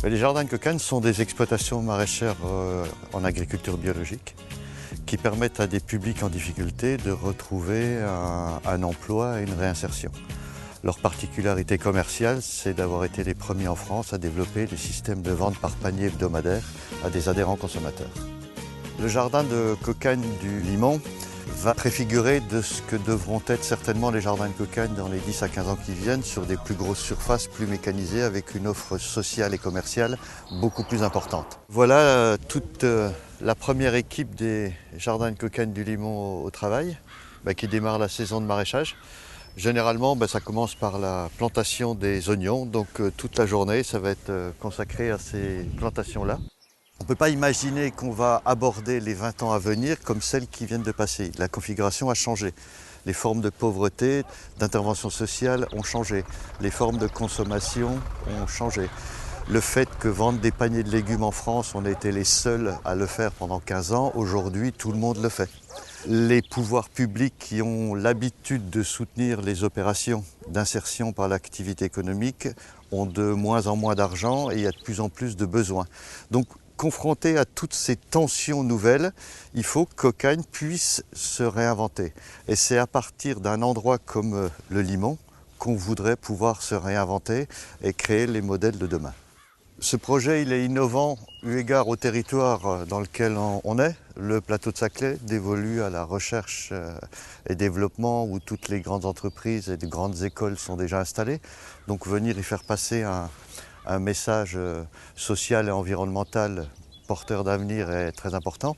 Les jardins de Cocagne sont des exploitations maraîchères en agriculture biologique qui permettent à des publics en difficulté de retrouver un emploi et une réinsertion. Leur particularité commerciale, c'est d'avoir été les premiers en France à développer des systèmes de vente par panier hebdomadaire à des adhérents consommateurs. Le jardin de Cocagne du Limon va préfigurer de ce que devront être certainement les jardins de Cocagne dans les 10 à 15 ans qui viennent, sur des plus grosses surfaces, plus mécanisées, avec une offre sociale et commerciale beaucoup plus importante. Voilà toute la première équipe des jardins de Cocagne du Limon au travail, qui démarre la saison de maraîchage. Généralement, ça commence par la plantation des oignons, donc toute la journée, ça va être consacré à ces plantations-là. On ne peut pas imaginer qu'on va aborder les 20 ans à venir comme celles qui viennent de passer. La configuration a changé. Les formes de pauvreté, d'intervention sociale ont changé. Les formes de consommation ont changé. Le fait que vendre des paniers de légumes en France, on a été les seuls à le faire pendant 15 ans, aujourd'hui tout le monde le fait. Les pouvoirs publics qui ont l'habitude de soutenir les opérations d'insertion par l'activité économique ont de moins en moins d'argent et il y a de plus en plus de besoins. Donc, confronté à toutes ces tensions nouvelles, il faut que Cocagne puisse se réinventer. Et c'est à partir d'un endroit comme le Limon qu'on voudrait pouvoir se réinventer et créer les modèles de demain. Ce projet, il est innovant eu égard au territoire dans lequel on est. Le plateau de Saclay dévolu à la recherche et développement où toutes les grandes entreprises et les grandes écoles sont déjà installées. Donc venir y faire passer un message social et environnemental porteur d'avenir est très important.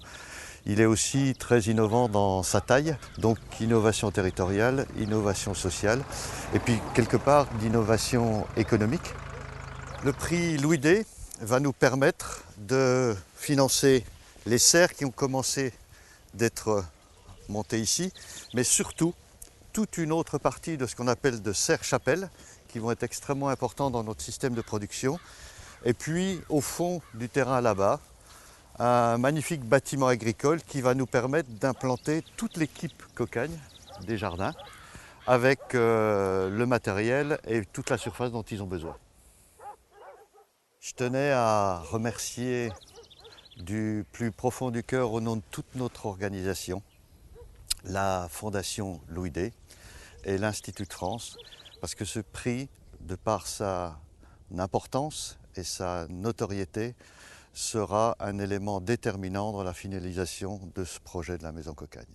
Il est aussi très innovant dans sa taille, donc innovation territoriale, innovation sociale, et puis quelque part d'innovation économique. Le prix Louis D va nous permettre de financer les serres qui ont commencé d'être montées ici, mais surtout toute une autre partie de ce qu'on appelle de serres-chapelles, qui vont être extrêmement importants dans notre système de production. Et puis, au fond du terrain là-bas, un magnifique bâtiment agricole qui va nous permettre d'implanter toute l'équipe Cocagne des jardins avec le matériel et toute la surface dont ils ont besoin. Je tenais à remercier du plus profond du cœur, au nom de toute notre organisation, la Fondation Louis D et l'Institut de France, parce que ce prix, de par sa importance et sa notoriété, sera un élément déterminant dans la finalisation de ce projet de la Maison Cocagne.